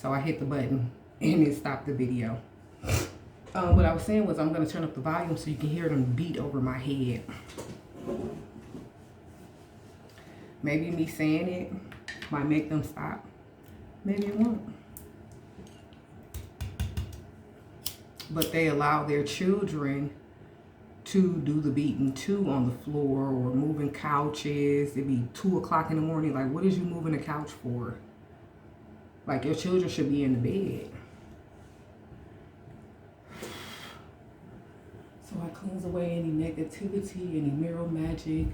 So I hit the button and it stopped the video. What I was saying was I'm going to turn up the volume so you can hear them beat over my head. Maybe me saying it might make them stop. Maybe it won't. But they allow their children to do the beating too on the floor or moving couches. It'd be 2 o'clock in the morning. Like, what is you moving the couch for? Like, your children should be in the bed. So I cleanse away any negativity, any mirror magic,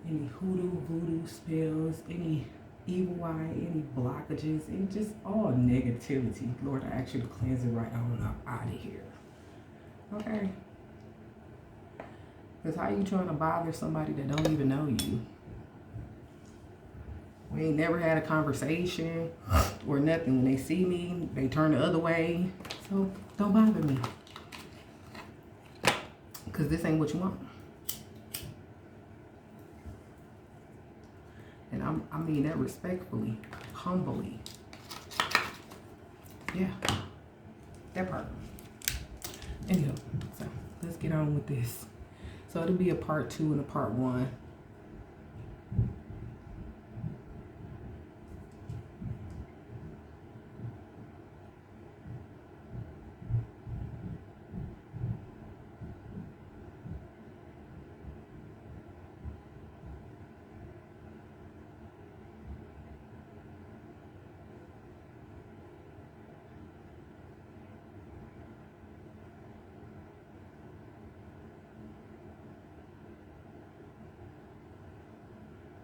any hoodoo, voodoo spells, any evil eye, any blockages, and just all negativity. Lord, I ask you to cleanse it right on up out of here. Okay? Because how you trying to bother somebody that don't even know you? We ain't never had a conversation or nothing. When they see me, they turn the other way. So don't bother me. Because this ain't what you want. And I mean that respectfully, humbly. Yeah, that part. Anyhow, so let's get on with this. So it'll be a part 2 and a part 1.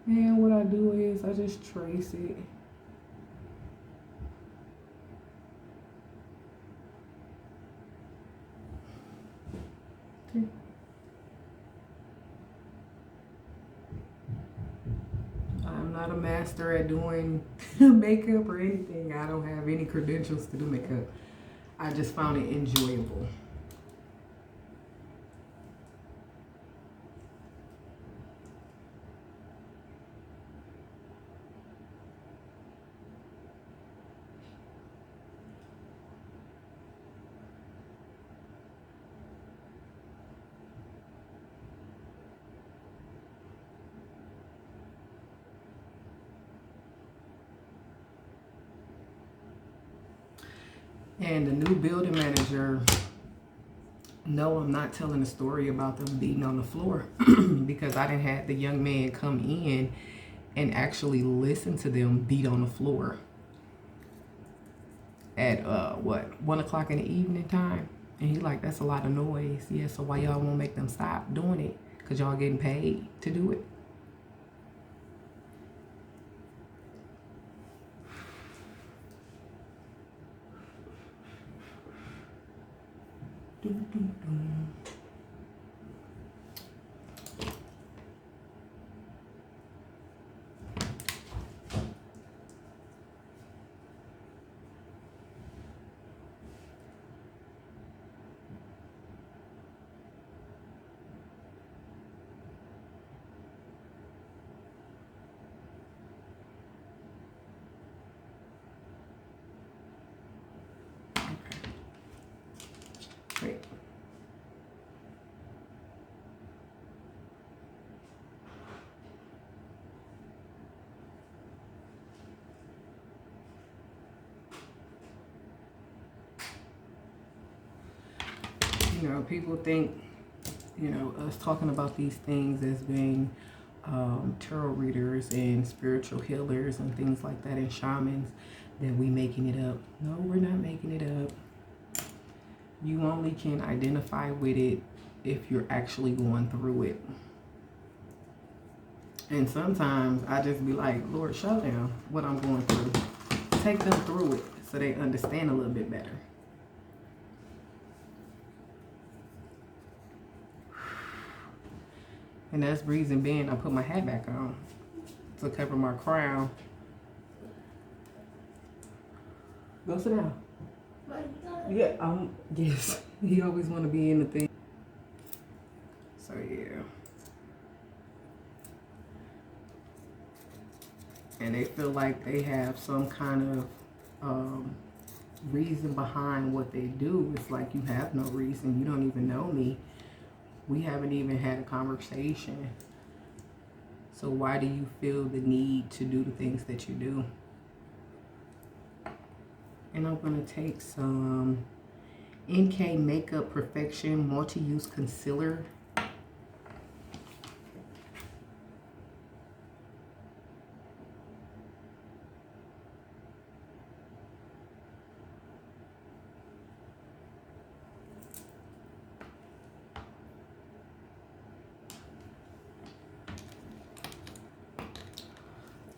And what I do is I just trace it. Okay. I'm not a master at doing makeup or anything. I don't have any credentials to do makeup. I just found it enjoyable. And the new building manager, no, I'm not telling a story about them beating on the floor because I didn't have the young man come in and actually listen to them beat on the floor at 1 o'clock in the evening time. And he like, that's a lot of noise. Yeah, so why y'all won't make them stop doing it? Because y'all getting paid to do it. Wait. You know, people think, you know, us talking about these things as being tarot readers and spiritual healers and things like that and shamans, that we making it up. No, we're not making it up. You only can identify with it if you're actually going through it. And sometimes I just be like, Lord, show them what I'm going through. Take them through it so they understand a little bit better. And that's the reason being I put my hat back on to cover my crown. Go sit down. Yeah, yes. He always want to be in the thing. So yeah. And they feel like they have some kind of reason behind what they do. It's like you have no reason. You don't even know me. We haven't even had a conversation. So why do you feel the need to do the things that you do? And I'm going to take some NK Makeup Perfection Multi-Use Concealer.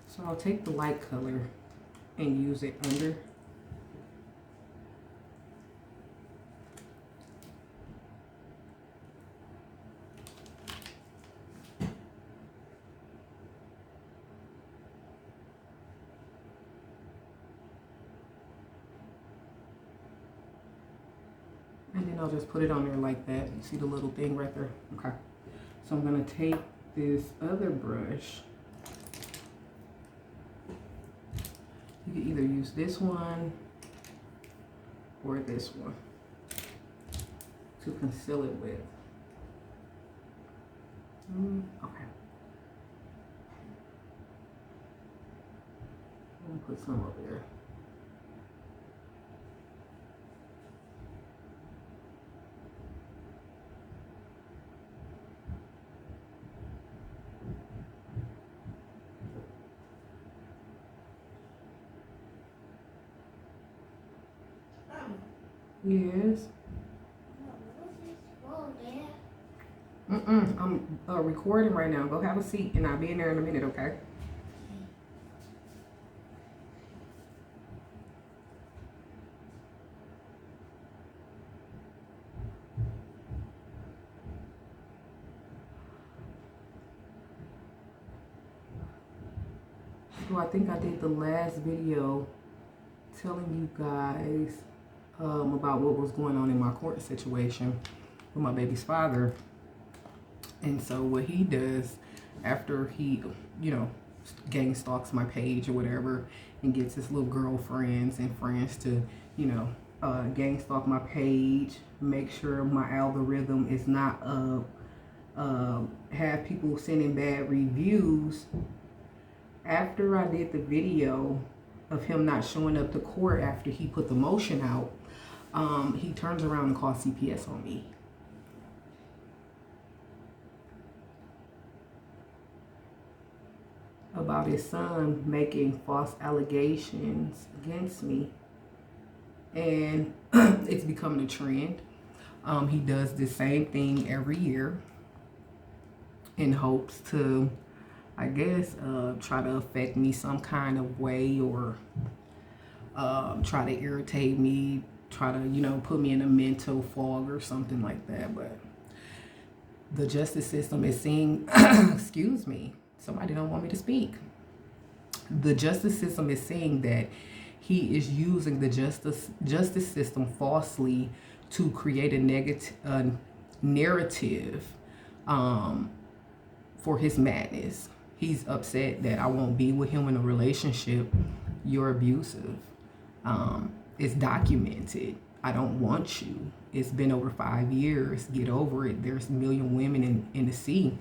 So I'll take the light color and use it under. And then I'll just put it on there like that. You see the little thing right there? Okay. So I'm going to take this other brush. You can either use this one or this one to conceal it with. Okay. I'm going to put some over there. Yes. I'm recording right now. Go have a seat and I'll be in there in a minute, okay? So I think I did the last video telling you guys about what was going on in my court situation with my baby's father. And so what he does after he, you know, gang stalks my page or whatever and gets his little girlfriends and friends to, you know, gang stalk my page, make sure my algorithm is not up, have people sending bad reviews. After I did the video of him not showing up to court after he put the motion out, he turns around and calls CPS on me. About his son making false allegations against me. And it's becoming a trend. He does the same thing every year in hopes to, I guess, try to affect me some kind of way or try to irritate me, try to, you know, put me in a mental fog or something like that. But the justice system is seeing, excuse me, somebody don't want me to speak. The justice system is saying that he is using the justice system falsely to create a negative narrative for his madness. He's upset that I won't be with him in a relationship. You're abusive. It's documented. I don't want you. It's been over 5 years. Get over it. There's a million women in the sea.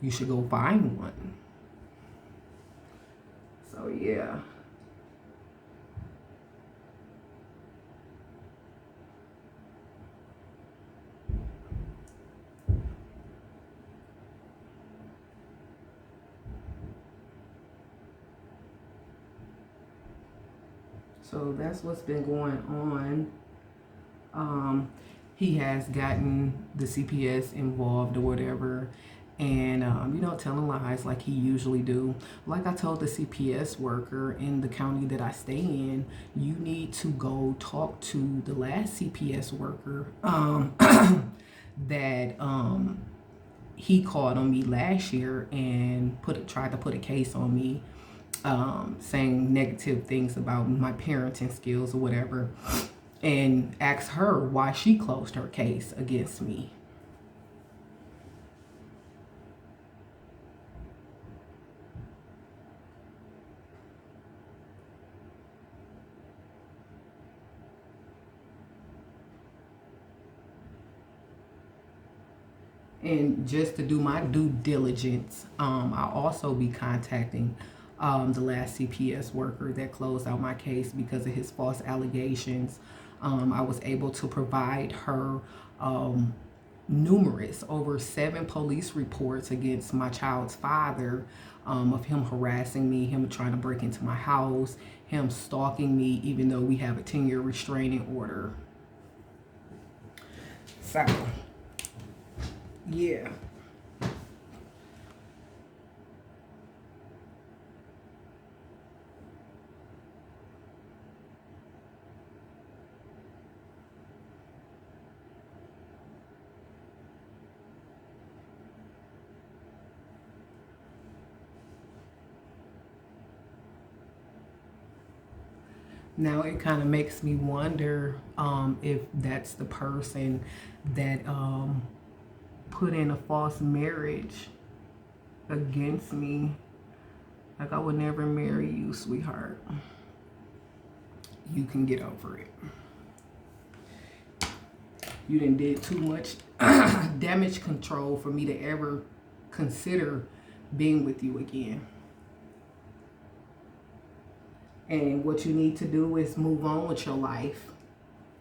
You should go find one. So yeah. So that's what's been going on. He has gotten the CPS involved or whatever, and you know, telling lies like he usually do. Like I told the CPS worker in the county that I stay in, you need to go talk to the last CPS worker that he called on me last year and tried to put a case on me, saying negative things about my parenting skills or whatever, and asked her why she closed her case against me. And just to do my due diligence, I'll also be contacting the last CPS worker that closed out my case because of his false allegations. I was able to provide her numerous, over 7 police reports against my child's father, of him harassing me, him trying to break into my house, him stalking me, even though we have a 10-year restraining order. So, yeah. Now it kind of makes me wonder if that's the person that put in a false marriage against me. Like, I would never marry you, sweetheart. You can get over it. You done did too much damage control for me to ever consider being with you again. And what you need to do is move on with your life.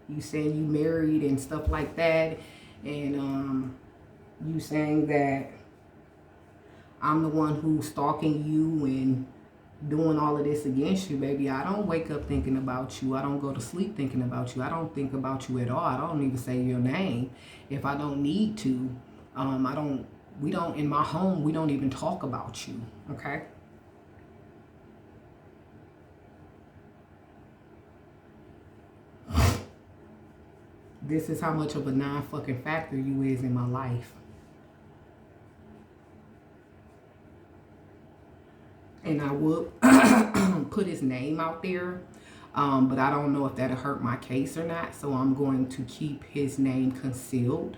You saying you married and stuff like that, and you saying that I'm the one who's stalking you and doing all of this against you, baby. I don't wake up thinking about you. I don't go to sleep thinking about you. I don't think about you at all. I don't even say your name if I don't need to. We don't, in my home, we don't even talk about you, okay? This is how much of a non-fucking factor you is in my life. And I would put his name out there, but I don't know if that'll hurt my case or not. So I'm going to keep his name concealed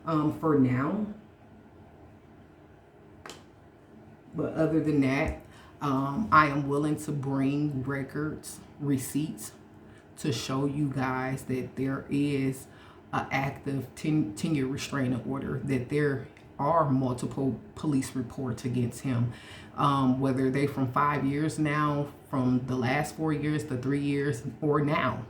for now. But other than that, I am willing to bring records, receipts, to show you guys that there is an active 10-year restraining order, that there are multiple police reports against him, whether they from 5 years now, from the last 4 years, the 3 years, or now.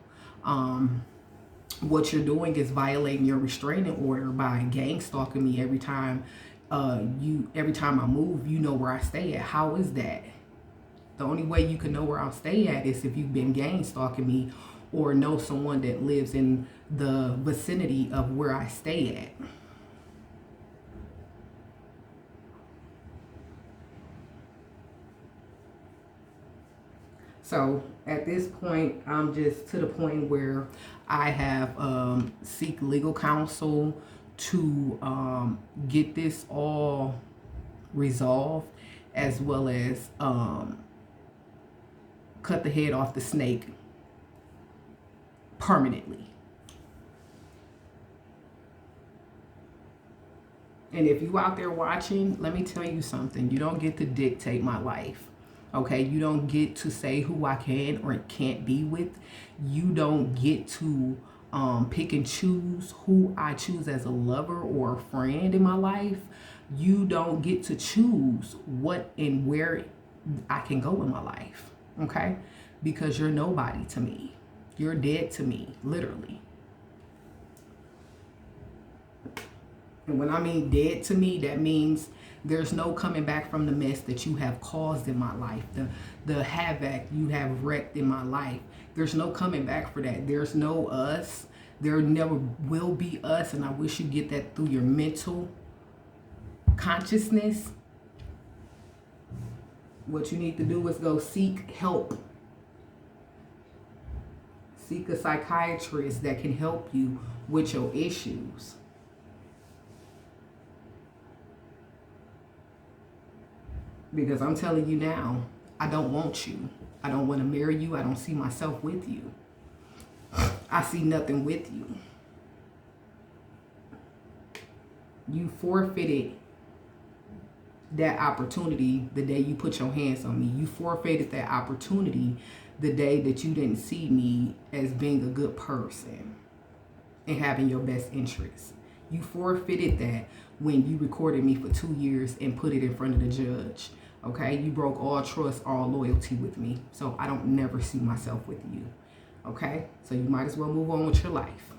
What you're doing is violating your restraining order by gang stalking me every time every time I move. You know where I stay at. How is that? The only way you can know where I'll stay at is if you've been gang stalking me or know someone that lives in the vicinity of where I stay at. So at this point, I'm just to the point where I have seek legal counsel to get this all resolved, as well as cut the head off the snake permanently. And if you out there watching, let me tell you something. You don't get to dictate my life. Okay? You don't get to say who I can or can't be with. You don't get to pick and choose who I choose as a lover or a friend in my life. You don't get to choose what and where I can go in my life. Okay? Because you're nobody to me. You're dead to me, literally. And when I mean dead to me, that means there's no coming back from the mess that you have caused in my life, the havoc you have wrecked in my life. There's no coming back for that. There's no us. There never will be us, and I wish you get that through your mental consciousness. What you need to do is go seek help. Seek a psychiatrist that can help you with your issues. Because I'm telling you now, I don't want you. I don't want to marry you. I don't see myself with you. I see nothing with you. You forfeited that opportunity the day you put your hands on me. You forfeited that opportunity the day that you didn't see me as being a good person and having your best interests. You forfeited that when you recorded me for 2 years and put it in front of the judge. Okay, you broke all trust, all loyalty with me. So I don't never see myself with you. Okay, so you might as well move on with your life.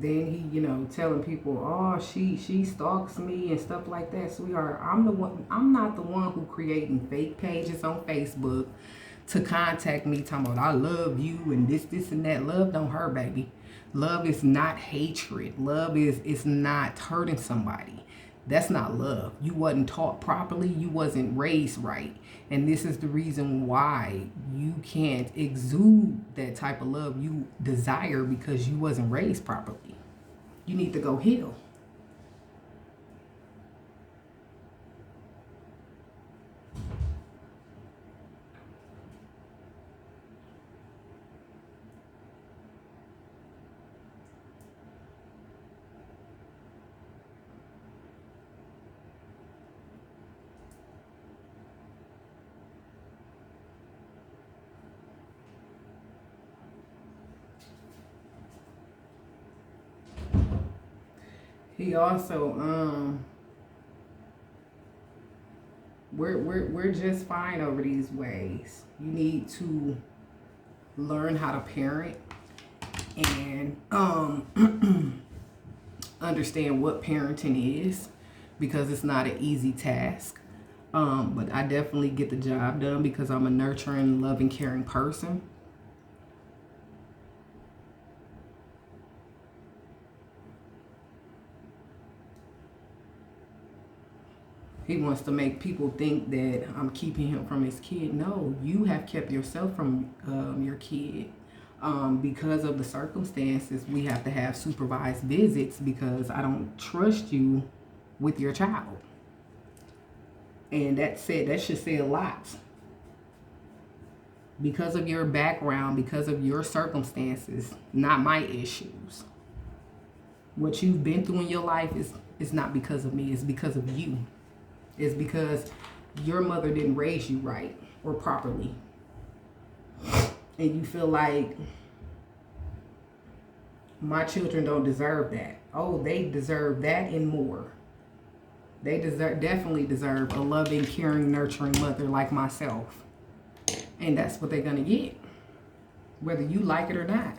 Then he, telling people, oh, she stalks me and stuff like that. Sweetheart, I'm not the one who creating fake pages on Facebook to contact me talking about I love you and this and that. Love don't hurt, baby. Love is not hatred. Love is not hurting somebody. That's not love. You wasn't taught properly. You wasn't raised right. And this is the reason why you can't exude that type of love you desire, because you wasn't raised properly. You need to go heal. He also, we're just fine over these ways. You need to learn how to parent and understand what parenting is, because it's not an easy task. But I definitely get the job done because I'm a nurturing, loving, caring person. He wants to make people think that I'm keeping him from his kid. No, you have kept yourself from your kid. Because of the circumstances, we have to have supervised visits because I don't trust you with your child. And that should say a lot. Because of your background, because of your circumstances, not my issues. What you've been through in your life is not because of me, it's because of you. It's because your mother didn't raise you right or properly. And you feel like my children don't deserve that. Oh, they deserve that and more. They definitely deserve a loving, caring, nurturing mother like myself. And that's what they're going to get, whether you like it or not.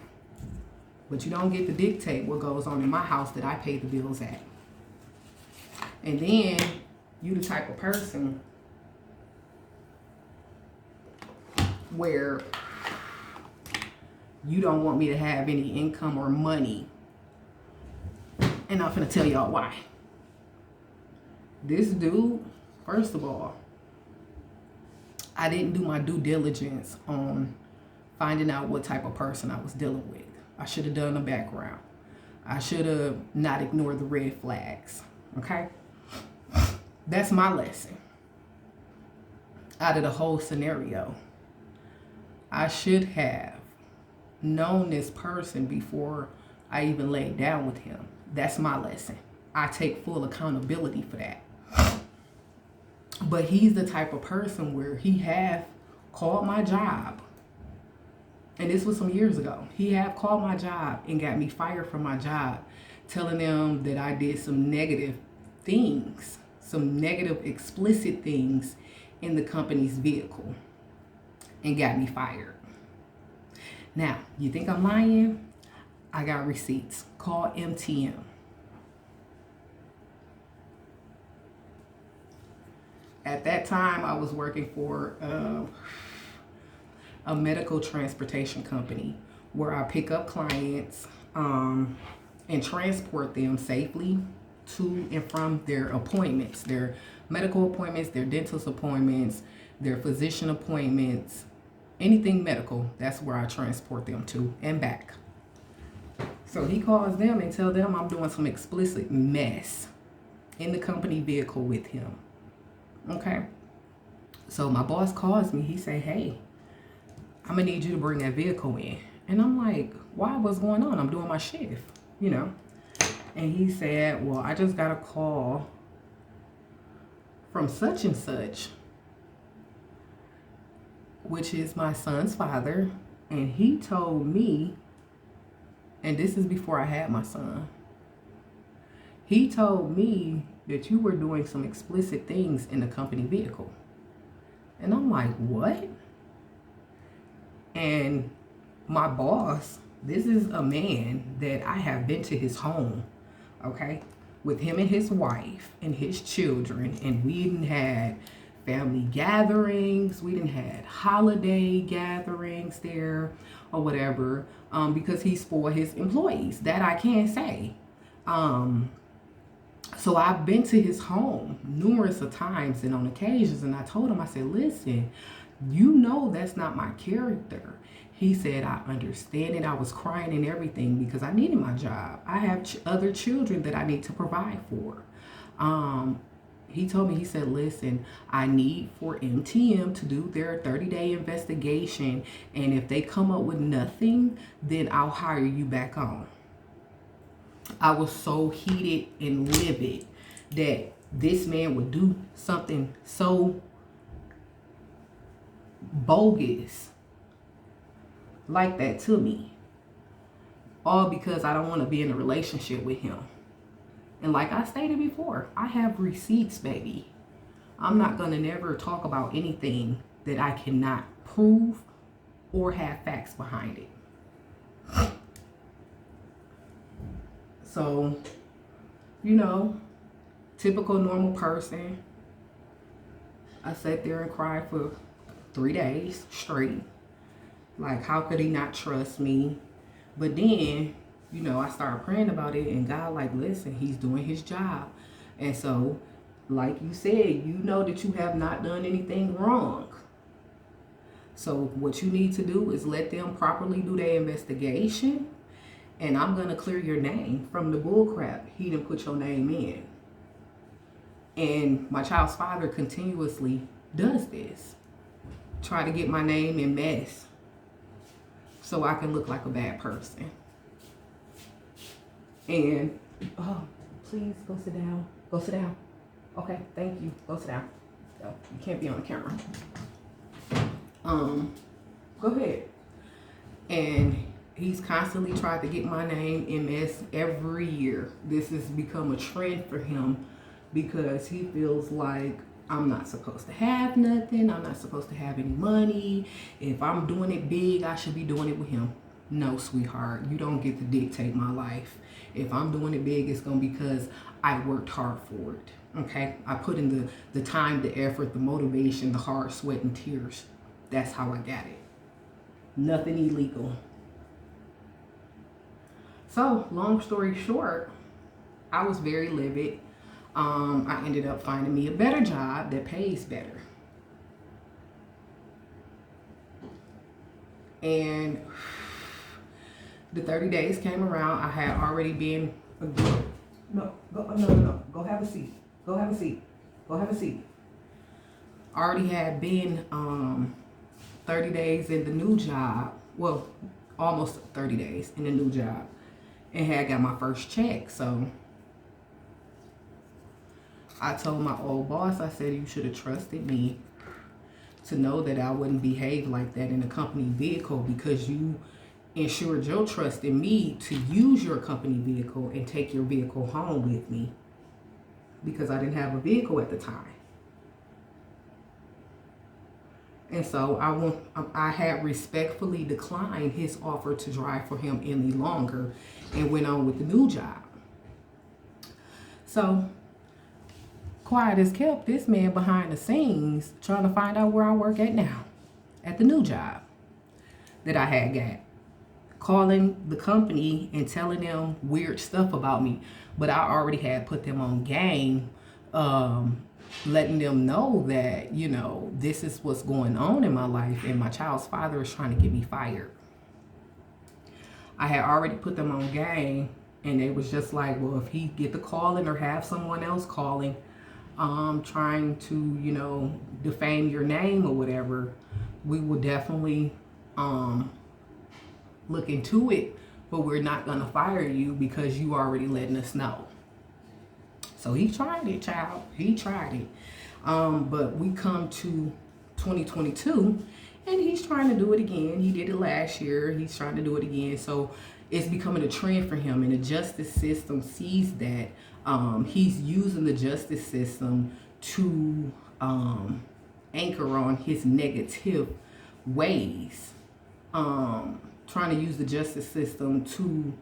But you don't get to dictate what goes on in my house that I pay the bills at. And then you the type of person where you don't want me to have any income or money. And I'm finna tell y'all why. This dude, first of all, I didn't do my due diligence on finding out what type of person I was dealing with. I should have done a background. I should have not ignored the red flags. Okay? That's my lesson out of the whole scenario. I should have known this person before I even laid down with him. That's my lesson. I take full accountability for that. But he's the type of person where he have called my job. And this was some years ago. He have called my job and got me fired from my job, telling them that I did some negative things, some negative explicit things in the company's vehicle, and got me fired. Now, you think I'm lying? I got receipts. Call MTM. At that time, I was working for a medical transportation company where I pick up clients and transport them safely to and from their appointments, their medical appointments, their dental appointments, their physician appointments, anything medical. That's where I transport them to and back. So he calls them and tells them I'm doing some explicit mess in the company vehicle with him. Okay. So my boss calls me. He say, hey, I'm going to need you to bring that vehicle in. And I'm like, why? What's going on? I'm doing my shift, you know. And he said, well, I just got a call from such and such, which is my son's father. And he told me, and this is before I had my son, he told me that you were doing some explicit things in the company vehicle. And I'm like, what? And my boss, this is a man that I have been to his home, okay, with him and his wife and his children, and we didn't had family gatherings, we didn't had holiday gatherings there or whatever, because he's for his employees. That I can't say. So I've been to his home numerous of times and on occasions, and I told him, I said, listen, you know that's not my character. He said, I understand it. I was crying and everything because I needed my job. I have other children that I need to provide for. He told me, he said, listen, I need for MTM to do their 30-day investigation, and if they come up with nothing, then I'll hire you back on. I was so heated and livid that this man would do something so bogus like that to me, all because I don't want to be in a relationship with him. And like I stated before, I have receipts, baby. I'm not going to never talk about anything that I cannot prove or have facts behind it. So, you know, typical normal person, I sat there and cried for 3 days straight. Like, how could he not trust me? But then, you know, I started praying about it, and God, like, listen, he's doing his job. And so, like you said, you know that you have not done anything wrong. So what you need to do is let them properly do their investigation, and I'm going to clear your name from the bullcrap he didn't put your name in. And my child's father continuously does this. Try to get my name in mess so I can look like a bad person. And, oh, please go sit down. Go sit down. Okay, thank you. Go sit down. Oh, you can't be on the camera. Go ahead. And he's constantly tried to get my name in mess every year. This has become a trend for him because he feels like I'm not supposed to have nothing. I'm not supposed to have any money. If I'm doing it big, I should be doing it with him. No, sweetheart, you don't get to dictate my life. If I'm doing it big, it's going to be because I worked hard for it. Okay? I put in the time, the effort, the motivation, the hard sweat and tears. That's how I got it. Nothing illegal. So, long story short, I was very livid. I ended up finding me a better job that pays better. And the 30 days came around. I had already been, no, go have a seat. Go have a seat. Go have a seat. I already had been 30 days in the new job. Well, almost 30 days in the new job. And had got my first check. So I told my old boss, I said, you should have trusted me to know that I wouldn't behave like that in a company vehicle, because you ensured your trust in me to use your company vehicle and take your vehicle home with me, because I didn't have a vehicle at the time. And so I had respectfully declined his offer to drive for him any longer and went on with the new job. So, quiet as kept, this man behind the scenes trying to find out where I work at now, at the new job that I had got. Calling the company and telling them weird stuff about me. But I already had put them on game, letting them know that, you know, this is what's going on in my life, and my child's father is trying to get me fired. I had already put them on game And they was just like, well, if he get the calling or have someone else calling, trying to, you know, defame your name or whatever, we will definitely look into it, but we're not gonna fire you because you already letting us know. So he tried it, child. He tried it. But we come to 2022 and he's trying to do it again. He did it last year. He's trying to do it again. So it's becoming a trend for him, and the justice system sees that. He's using the justice system to anchor on his negative ways, trying to use the justice system to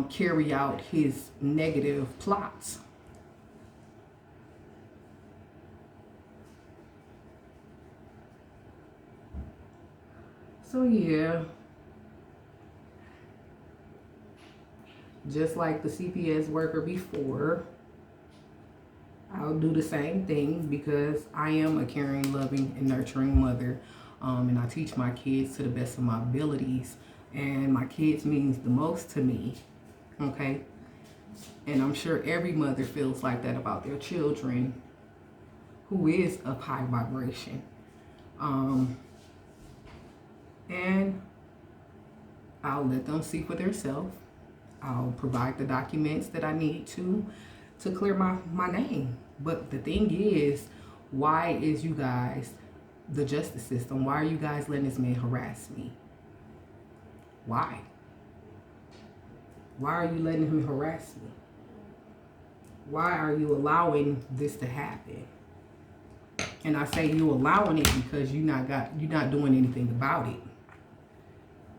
carry out his negative plots. So yeah, just like the CPS worker before, I'll do the same thing because I am a caring, loving, and nurturing mother. And I teach my kids to the best of my abilities. And my kids means the most to me, okay? And I'm sure every mother feels like that about their children who is of high vibration. And I'll let them see for themselves. I'll provide the documents that I need to clear my name. But the thing is, why is you guys, the justice system, why are you guys letting this man harass me? Why? Why are you letting him harass me? Why are you allowing this to happen? And I say you allowing it because you're not doing anything about it.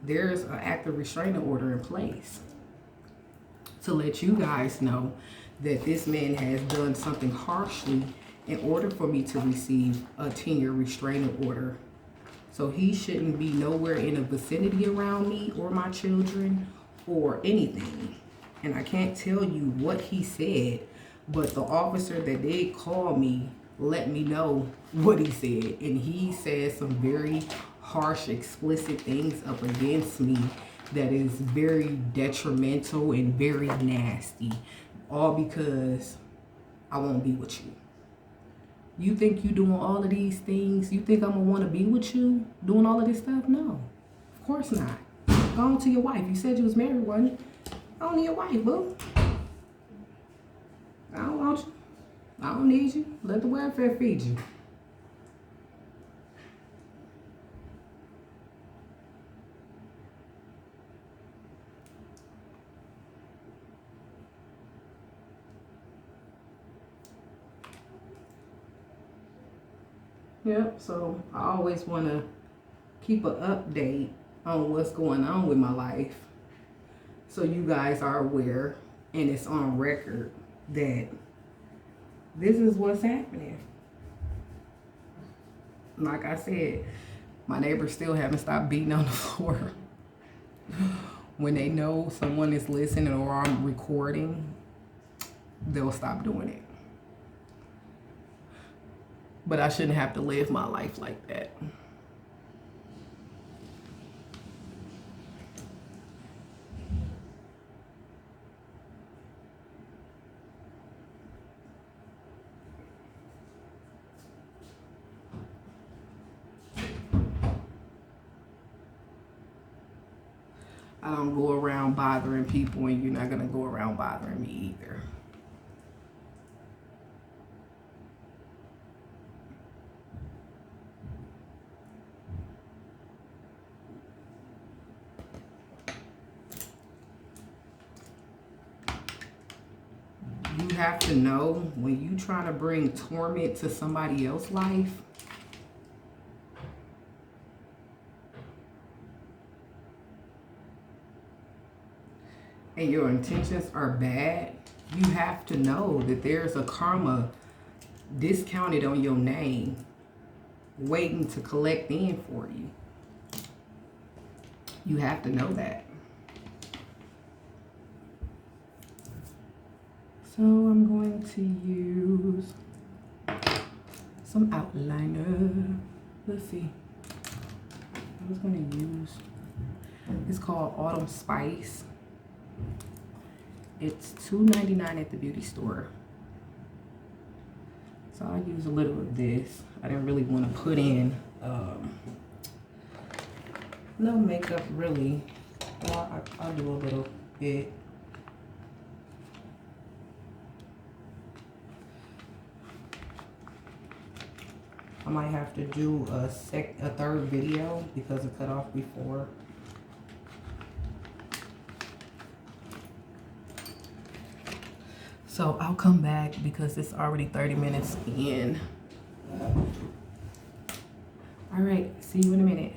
There's an active restraining order in place to let you guys know that this man has done something harshly in order for me to receive a 10-year restraining order. So he shouldn't be nowhere in the vicinity around me or my children or anything. And I can't tell you what he said, but the officer that did call me let me know what he said. And he said some very harsh, explicit things up against me that is very detrimental and very nasty. All because I won't be with you. You think you doing all of these things? You think I'm gonna want to be with you doing all of this stuff? No, of course not. Go on to your wife. You said you was married, wasn't you? Go on to your wife, boo. I don't want you. I don't need you. Let the welfare feed you. Yep, so I always want to keep an update on what's going on with my life so you guys are aware and it's on record that this is what's happening. Like I said, my neighbors still haven't stopped beating on the floor. When they know someone is listening or I'm recording, they'll stop doing it. But I shouldn't have to live my life like that. I don't go around bothering people, and you're not going to go around bothering me either. You have to know when you try to bring torment to somebody else's life, and your intentions are bad, you have to know that there's a karma discounted on your name waiting to collect in for you. You have to know that. So I'm going to use some outliner. Let's see. I was going to use, it's called Autumn Spice. It's $2.99 at the beauty store. So I use a little of this. I didn't really want to put in no makeup really. I'll do a little bit. I might have to do a third video because it cut off before. So I'll come back because it's already 30 minutes in. All right, see you in a minute.